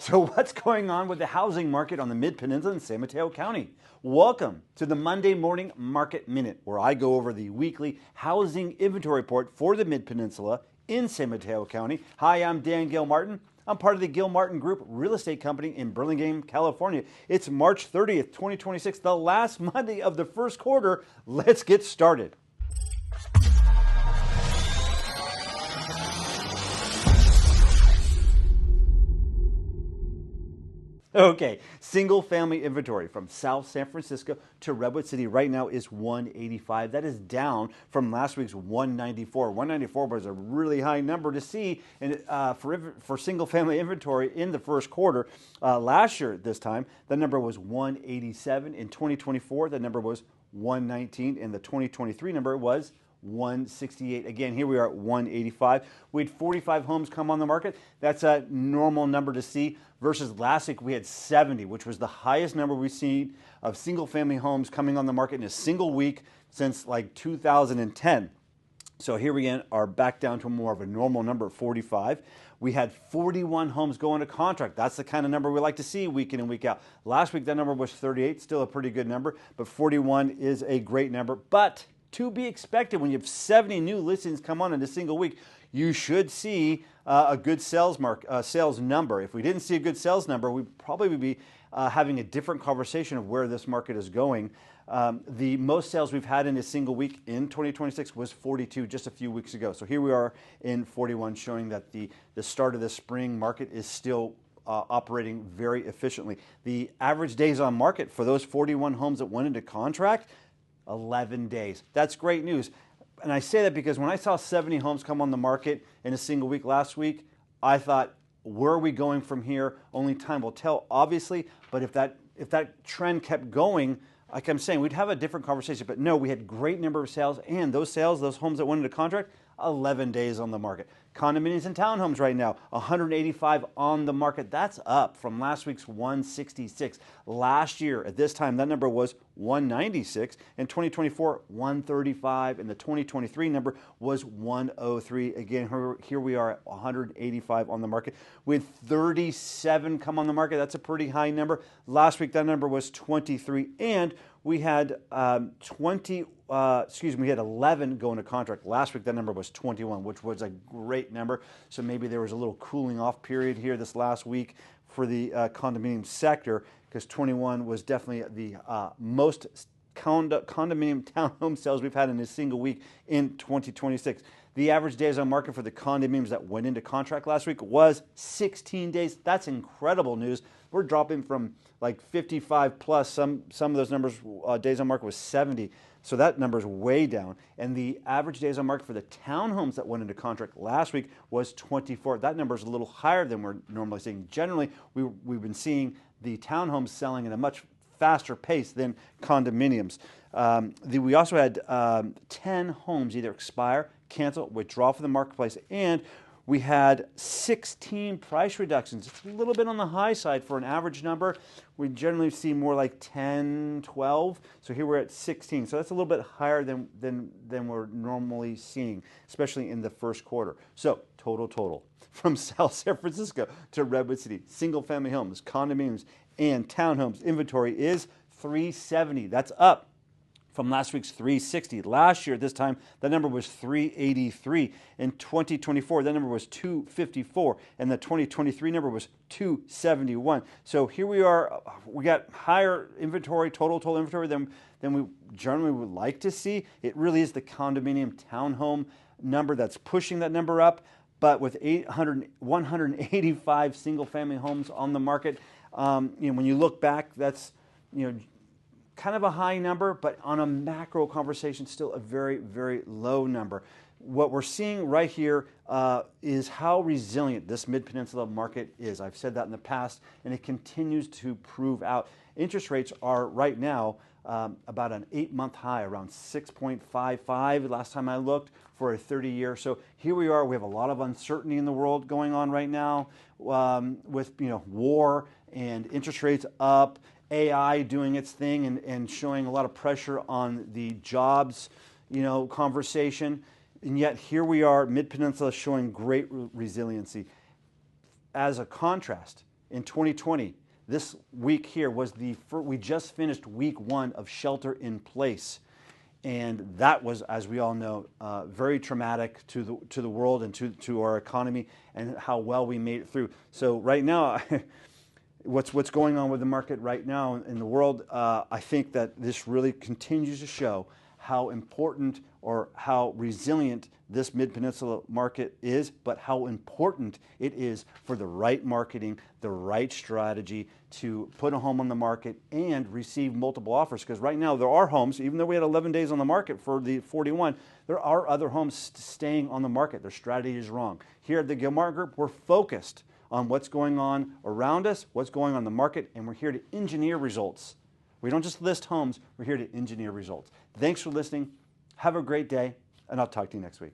So what's going on with the housing market on the Mid-Peninsula in San Mateo County? Welcome to the Monday Morning Market Minute, where I go over the weekly housing inventory report for the Mid-Peninsula in San Mateo County. Hi, I'm Dan Gilmartin. I'm part of the Gilmartin Group real estate company in Burlingame, California. It's March 30th, 2026, the last Monday of the first quarter. Let's get started. Okay, single family inventory from South San Francisco to Redwood City right now is 185. That is down from last week's 194. 194 was a really high number to see for single family inventory in the first quarter. Last year at this time, the number was 187. In 2024, the number was 119. And the 2023 number was 168. Again, here we are at 185. We had 45 homes come on the market. That's a normal number to see versus last week we had 70, which was the highest number we've seen of single family homes coming on the market in a single week since like 2010. So here we are back down to more of a normal number of 45. We had 41 homes go into contract. That's the kind of number we like to see week in and week out. Last week that number was 38, still a pretty good number, but 41 is a great number. But to be expected, when you have 70 new listings come on in a single week, you should see a good sales number. If we didn't see a good sales number, we probably would be having a different conversation of where this market is going. The most sales we've had in a single week in 2026 was 42 just a few weeks ago. So here we are in 41, showing that the start of the spring market is still operating very efficiently. The average days on market for those 41 homes that went into contract, 11 days. That's great news. And I say that because when I saw 70 homes come on the market in a single week last week, I thought, where are we going from here? Only time will tell, obviously. But if that trend kept going, like I'm saying, we'd have a different conversation. But no, we had great number of sales, and those homes that went into contract, 11 days on the market. Condominiums and townhomes right now, 185 on the market. That's up from last week's 166. Last year at this time, that number was 196. In 2024, 135. And the 2023 number was 103. Again, here we are at 185 on the market. We had 37 come on the market. That's a pretty high number. Last week, that number was 23. And we had we had 11 go into contract. Last week, that number was 21, which was a great number. So maybe there was a little cooling off period here this last week for the condominium sector, because 21 was definitely the most condominium townhome sales we've had in a single week in 2026. The average days on market for the condominiums that went into contract last week was 16 days. That's incredible news. We're dropping from like 55 plus. Some of those numbers, days on market was 70. So that number is way down. And the average days on market for the townhomes that went into contract last week was 24. That number is a little higher than we're normally seeing. Generally, we've been seeing the townhomes selling at a much faster pace than condominiums. We also had 10 homes either expire, cancel, withdraw from the marketplace, and we had 16 price reductions. It's a little bit on the high side for an average number. We generally see more like 10, 12. So here we're at 16. So that's a little bit higher than we're normally seeing, especially in the first quarter. So total. From South San Francisco to Redwood City, single family homes, condominiums, and townhomes inventory is 370. That's up from last week's 360. Last year at this time, that number was 383. In 2024, that number was 254. And the 2023 number was 271. So here we are. We got higher inventory, total inventory than we generally would like to see. It really is the condominium townhome number that's pushing that number up. But with 185 single family homes on the market, when you look back, that's, kind of a high number, but on a macro conversation, still a very, very low number. What we're seeing right here is how resilient this Mid-Peninsula market is. I've said that in the past, and it continues to prove out. Interest rates are right now about an 8-month high, around 6.55 last time I looked for a 30-year. So here we are. We have a lot of uncertainty in the world going on right now with war and interest rates up, AI doing its thing and showing a lot of pressure on the jobs, conversation. And yet here we are, Mid-Peninsula showing great resiliency. As a contrast, in 2020. This week here was we just finished week 1 of shelter in place. And that was, as we all know, very traumatic to the world and to our economy, and how well we made it through. So right now, what's going on with the market right now in the world, I think that this really continues to show how important or how resilient this Mid-Peninsula market is, but how important it is for the right marketing, the right strategy to put a home on the market and receive multiple offers. Because right now there are homes, even though we had 11 days on the market for the 41, there are other homes staying on the market. Their strategy is wrong. Here at the Gilmartin Group, we're focused on what's going on around us, what's going on in the market, and we're here to engineer results. We don't just list homes, we're here to engineer results. Thanks for listening. Have a great day, and I'll talk to you next week.